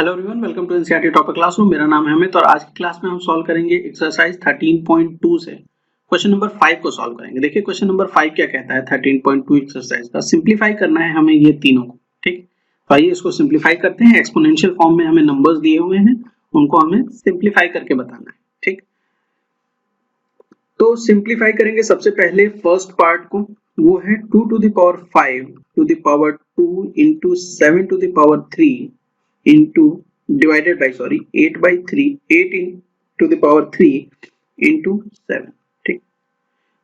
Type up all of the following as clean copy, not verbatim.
Hello everyone, welcome to NCERT topic classroom. मेरा नाम है अमित और आज की क्लास में हम सॉल्व करेंगे एक्सरसाइज 13.2 से क्वेश्चन नंबर 5 को सॉल्व करेंगे। देखिए क्वेश्चन नंबर 5 क्या कहता है 13.2 एक्सरसाइज का। सिंपलीफाई करना है हमें ये तीनों को, ठीक। तो आइए इसको सिंपलीफाई करते हैं। एक्सपोनेंशियल फॉर्म में हमें नंबर्स दिए हुए हैं, उनको हमें सिंपलीफाई करके बताना है, ठीक। तो सिंपलीफाई करेंगे सबसे पहले फर्स्ट पार्ट को, वो है 2 to the power 5 to the power 2 into 7 to the power 3 into divided by 8 by 3 8 into the power 3 into 7, ठीक।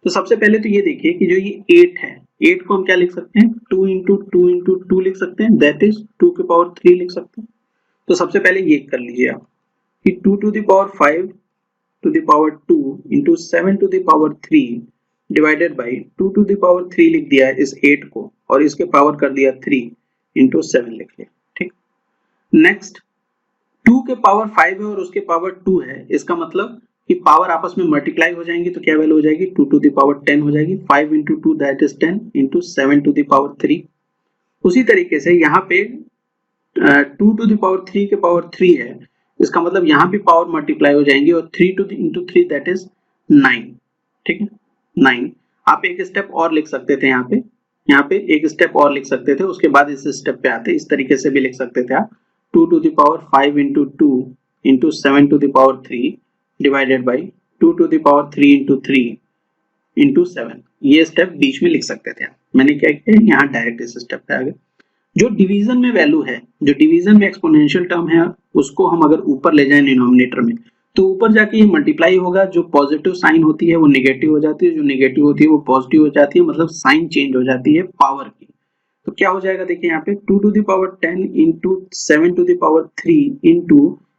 तो सबसे पहले तो ये देखिए कि जो ये 8 है, 8 को हम क्या लिख सकते हैं 2 into 2 into 2 लिख सकते हैं, दैट इज 2 के पावर 3 लिख सकते हैं। तो सबसे पहले ये कर लीजिए आप कि 2 to the power 5 to the power 2 into 7 to the power 3 divided by 2 to the power 3 लिख दिया है इस 8 को और इसके पावर कर दिया 3 into 7 लिख लिया, ठीक। नेक्स्ट 2 के पावर 5 है और उसके पावर 2 है, इसका मतलब कि पावर आपस में मल्टीप्लाई हो जाएंगी तो क्या वैल्यू हो जाएगी 2 to the power 10 हो जाएगी। 5 into 2 that is 10 into 7 to the power 3। उसी तरीके से यहाँ पे 2 to the power 3 के पावर 3 है, इसका मतलब यहाँ भी पावर मल्टीप्लाई हो जाएंगी और 3 to the into 3 that is 9, ठीक है 9। आप एक स्टेप और लिख सकते थे, यहाँ पे एक स्टेप और लिख सकते थे, उसके बाद इस स्टेप पे आते इस तरीके से भी लिख सकते थे आप 2 to the power 5 into 2 into 7 to the power 3 divided by 2 to the power 3 into 3 into 7। ये स्टेप बीच में लिख सकते थे आप। मैंने क्या किया यहाँ डायरेक्ट इस स्टेप पे आ गए। जो डिवीजन में वैल्यू है, जो डिवीजन में एक्सपोनेंशियल टर्म है, उसको हम अगर ऊपर ले जाएं डिनोमिनेटर में तो ऊपर जाके ये मल्टीप्लाई होगा। जो पॉजिटिव साइन होती है वो नेगेटिव हो जाती है, जो नेगेटिव होती है वो पॉजिटिव हो जाती है, मतलब साइन चेंज हो जाती है पावर की। तो क्या हो जाएगा देखिए यहाँ पे 2 to the power 10 into 7 to the power 3 into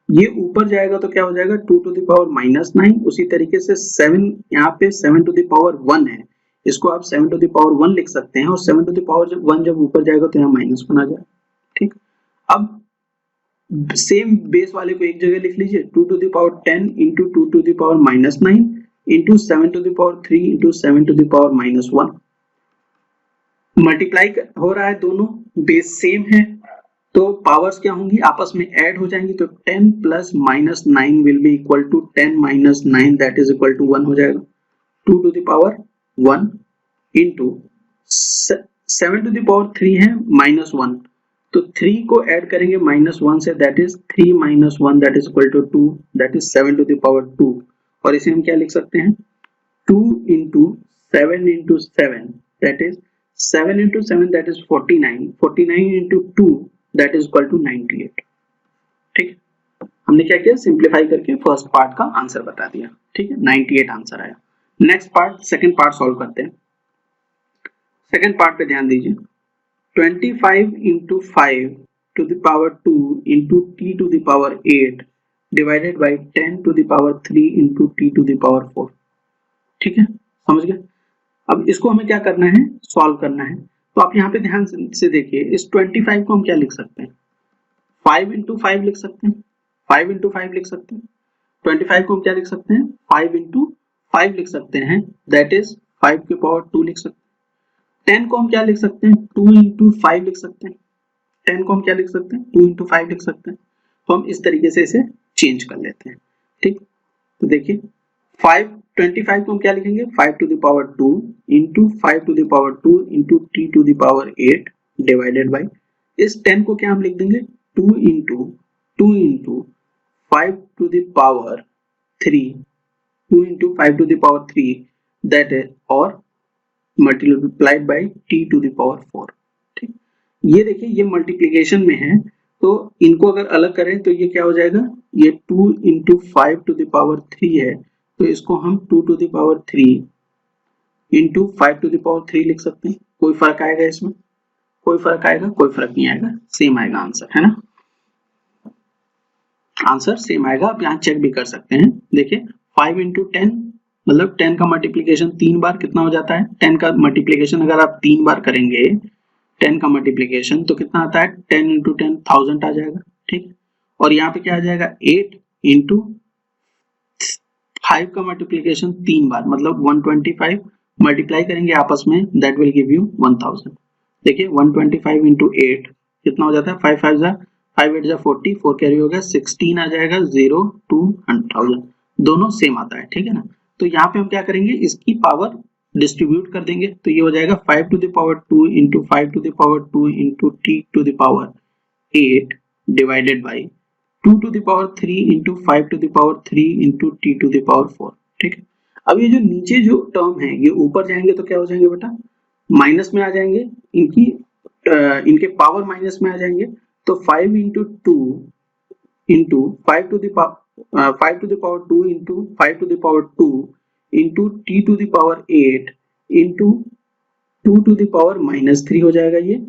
ये ऊपर जाएगा तो क्या हो जाएगा 2 to the power -9। उसी तरीके से 7 यहाँ पे 7 to the power 1 है, इसको आप 7 to the power 1 लिख सकते हैं और 7 to the power 1 जब ऊपर जाएगा तो यहाँ -1 आ जाएगा, ठीक। अब सेम बेस वाले को एक जगह लिख लीजिए 2 to the power 10 into 2 to the power -9 into 7 to the power 3 into 7 to the power -1। Multiply हो रहा है, दोनों बेस सेम है तो पावर्स क्या होंगी आपस में ऐड हो जाएंगी। तो 10 plus -9 will be equal to 10 minus 9 that is equal to 1 हो जाएगा। 2 to the power 1 into 7 to the power 3 है -1, तो 3 को ऐड करेंगे -1 से, that is 3 minus 1 that is equal to 2, that is 7 to the power 2। और इसे हम क्या लिख सकते हैं 2 into 7 into 7 that is 7 into 7 that is 49, 49 into 2 that is equal to 98, ठीक। हमने क्या किया सिंपलीफाई करके फर्स्ट पार्ट का आंसर बता दिया, ठीक है 98 आंसर आया। Next part second part solve करते हैं। सेकंड पार्ट पे ध्यान दीजिए 25 into 5 to the power 2 into t to the power 8 divided by 10 to the power 3 into t to the power 4, ठीक है समझ गए। अब इसको हमें क्या करना है सॉल्व करना है। तो आप यहाँ पे ध्यान से देखिए इस 25 को हम क्या लिख सकते हैं 5 into 5 लिख सकते हैं, 5 into 5 लिख सकते हैं। 25 को हम क्या लिख सकते हैं 5 into 5 लिख सकते हैं, दैट इज 5 के पावर 2 लिख सकते हैं। 10 को हम क्या लिख सकते हैं 2 into 5 लिख सकते हैं। 10 को हम क्या लिख सकते हैं 2 into 5 लिख सकते हैं। तो हम इस तरीके से इसे चेंज कर लेते हैं, ठीक। तो देखिए 25 को हम क्या लिखेंगे 5 to the power 2 into 5 to the power 2 into t to the power 8 divided by इस 10 को क्या हम लिख देंगे 2 into 5 to the power 3 2 into 5 to the power 3 that is और multiplied by t to the power 4, ठीक। ये देखिए ये मल्टीप्लिकेशन में है तो इनको अगर अलग करें तो ये क्या हो जाएगा ये 2 into 5 to the power 3 है, तो इसको हम 2 to the power 3 into 5 to the power 3 लिख सकते हैं। कोई फर्क आएगा इसमें कोई फर्क आएगा कोई फर्क नहीं आएगा, सेम आएगा आंसर, है ना। आंसर सेम आएगा, आप यहाँ चेक भी कर सकते हैं। देखिए 5 into 10 मतलब 10 का मल्टीप्लिकेशन 3 बार कितना हो जाता है 10 का मल्टीप्लिकेशन अगर आप 3 बार करेंगे 10 का मल्टीप्लिकेशन तो कितना आता है 10 into 10 1000 आ जाएगा, ठीक। और यहाँ पे क्या आ जाएगा 8 into 5 का मल्टीप्लिकेशन 3 बार मतलब 125 मल्टीप्लाई करेंगे आपस में दैट विल गिव यू 1000। देखिए 125 into 8 कितना हो जाता है 5 5 जा 5 8 जा 40, 4 कैरी हो गया, 16 आ जाएगा, 0 2 1000 दोनों सेम आता है, ठीक है ना। तो यहाँ पे हम क्या करेंगे, इसकी पावर डिस्ट्रीब्यूट कर देंगे, तो ये हो जाएगा 5 to the power 2 into 5 to the power 2 into t to the power 8 divided by 2 to the power 3 into 5 to the power 3 into t to the power 4, ठीक है। अब ये जो नीचे जो टर्म है ये ऊपर जाएंगे तो क्या हो जाएंगे बेटा, माइनस में आ जाएंगे, इनके पावर माइनस में आ जाएंगे, तो 5 into 2 into 5 to the power 2 into 5 to the power 2 into t to the power 8 into 2 to the power -3 हो जाएगा ये,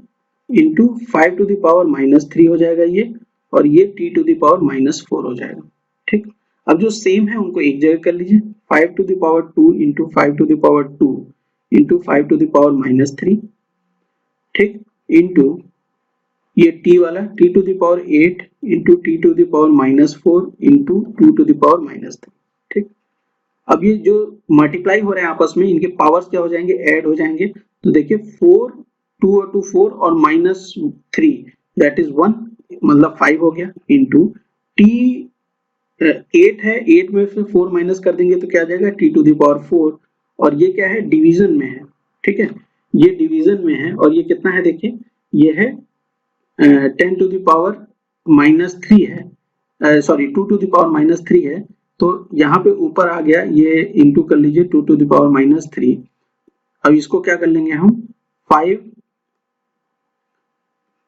इंटू 5 टू द पावर -3 हो जाएगा ये, और ये टी टू द पावर -4 हो जाएगा, ठीक। अब जो सेम है उनको एक जगह कर लीजिए, 5 to the power 2 into 5 to the power 2 into 5 to the power -3, ठीक, इंटू ये t वाला t to the power 8 into t to the power -4 into 2 to the power -3, ठीक। अब ये जो मल्टीप्लाई हो रहे हैं आपस में, इनके पावर्स क्या हो जाएंगे, ऐड हो जाएंगे, तो देखिए 4 2 और 2 4 और -3 दैट इज 1, मतलब 5 हो गया, इंटू t 8 है, 8 में से 4 माइनस कर देंगे तो क्या आ जाएगा t टू द पावर 4, और ये क्या है, डिवीजन में है, ठीक है, ये डिवीजन में है, और ये कितना है देखिए, ये है 10 टू द पावर -3 है, सॉरी 2 टू द पावर -3 है, तो यहाँ पे ऊपर आ गया, ये इंटू कर लीजिए 2 टू द पावर -3। अब इसको क्या कर लेंगे हम, 5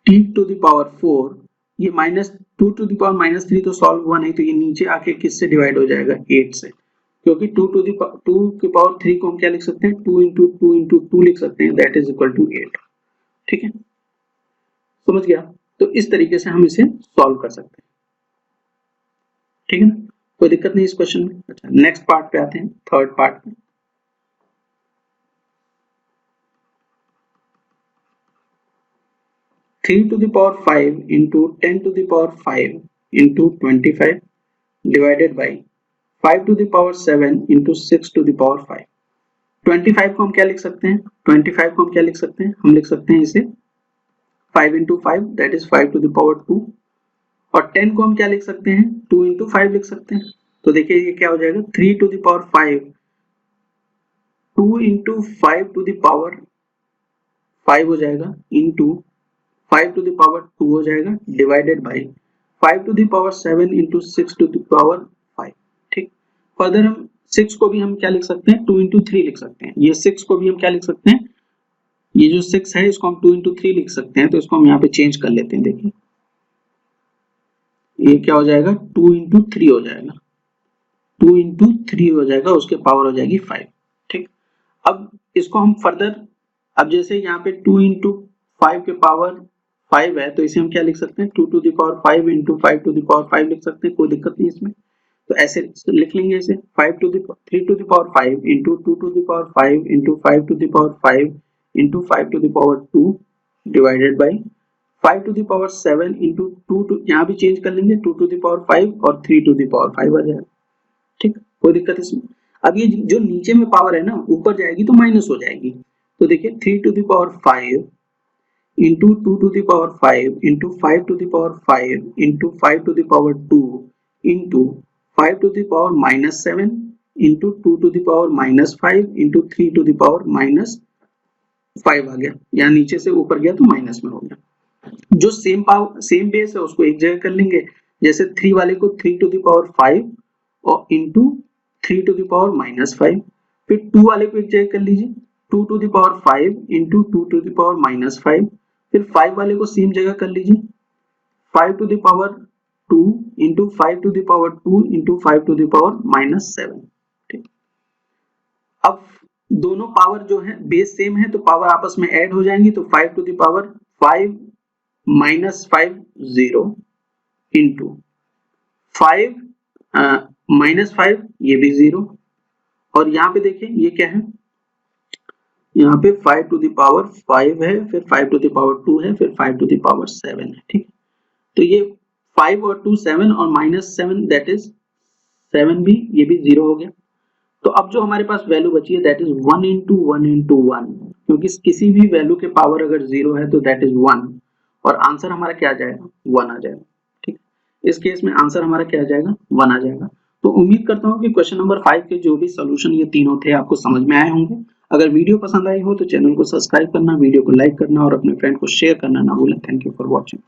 t टू द पावर 4, ये -2 टू द पावर -3 तो सॉल्व हुआ नहीं, तो ये नीचे आके किससे डिवाइड हो जाएगा, 8 से, क्योंकि 2 की पावर 3 को हम क्या लिख सकते हैं, 2 इंटू 2 इंटू 2 लिख सकते हैं, दैट इज इक्वल टू 8, ठीक है, समझ गया। तो इस तरीके से हम इसे सॉल्व कर सकते हैं, ठीक है ना, कोई दिक्कत नहीं इस क्वेश्चन में। अच्छा, नेक्स्ट पार्ट पे आते हैं, थर्ड पार्ट पे। Three to the power 5 into 10 to the power 5 into 25 divided by 5 to the power 7 into 6 to the power 5। 25 को हम क्या लिख सकते हैं, 25 को हम क्या लिख सकते हैं, हम लिख सकते हैं इसे 5 into 5 that is 5 to the power 2, और 10 को हम क्या लिख सकते हैं, 2 इंटू 5 लिख सकते हैं, तो देखिए ये क्या हो जाएगा, 3 to the power 5 2 into 5 to the power 5 हो जाएगा, इंटू 5 टू द पावर 2 हो जाएगा, divided by 5 to the power 7 into 6 to the power 5, ठीक। फर्दर हम 6 को भी हम क्या लिख सकते हैं, 2 इंटू 3 लिख सकते हैं, ये 6 को भी हम क्या लिख सकते हैं, ये जो 6 है इसको हम 2 इंटू 3 लिख सकते हैं, तो इसको हम यहाँ पे चेंज कर लेते हैं, देखिए ये क्या हो जाएगा, 2 इंटू 3 हो जाएगा, 2 इंटू 3 हो जाएगा, उसके पावर हो जाएगी 5, ठीक। अब इसको हम फर्दर, अब जैसे यहाँ पे 2 इंटू 5 के पावर 5 है, तो इसे हम क्या लिख सकते हैं, 2 to the power 5 into 5 to the power 5 लिख सकते हैं, कोई दिक्कत नहीं इसमें, तो ऐसे लिख लेंगे इसे 3 to the power 5 into 2 to the power 5 into 5 to the power 5 into 5 to the power 2 divided by 5 to the power 7 into 2 to, यहाँ भी चेंज कर लेंगे, 2 टू द पावर 5 और 3 टू द पावर 5 आ जाएगा, ठीक, कोई दिक्कत इसमें। अब ये जो नीचे में पावर है ना, ऊपर जाएगी तो माइनस हो जाएगी, तो देखिए 3 to the power 5 into 2 to the power 5 into 5 to the power 5 into 5 to the power 2 into 5 to the power -7 into 2 to the power -5 into 3 to the power -5 आ गया, यहाँ नीचे से ऊपर गया तो माइनस में हो गया। जो सेम बेस है उसको एक जगह कर लेंगे, जैसे 3 वाले को 3 टू द पावर 5 और इंटू 3 टू द पावर -5, फिर 2 वाले को एक जगह कर लीजिए, 2 to the power 5 into 2 to the power -5, फिर 5 वाले को सेम जगह कर लीजिए, 5 to the power 2 into 5 to the power 2 into 5 to the power -7, ठीक। अब दोनों पावर जो है बेस सेम है, तो पावर आपस में ऐड हो जाएंगी, तो 5 टू द पावर 5 -5 0 इंटू 5 -5 ये भी 0, और यहाँ पे देखिए ये क्या है, यहाँ पे 5 टू द पावर 5 है, फिर 5 टू द पावर 2 है, फिर 5 टू द पावर 7 है, ठीक। तो ये 5 और 2 7 और -7 दैट इज 7 भी, ये भी 0 हो गया। तो अब जो हमारे पास वैल्यू बची है दैट इज 1 इंटू 1 इंटू 1, क्योंकि किसी भी वैल्यू के पावर अगर 0 है तो दैट इज 1, और आंसर हमारा क्या आ जाएगा 1 आ जाएगा। ठीक, इस केस में आंसर हमारा क्या आ जाएगा 1 आ जाएगा। तो उम्मीद करता हूँ कि क्वेश्चन नंबर 5 के जो भी सोल्यूशन ये तीनों थे आपको समझ में आए होंगे। अगर वीडियो पसंद आई हो तो चैनल को सब्सक्राइब करना, वीडियो को लाइक करना और अपने फ्रेंड को शेयर करना ना भूलें। Thank you for watching.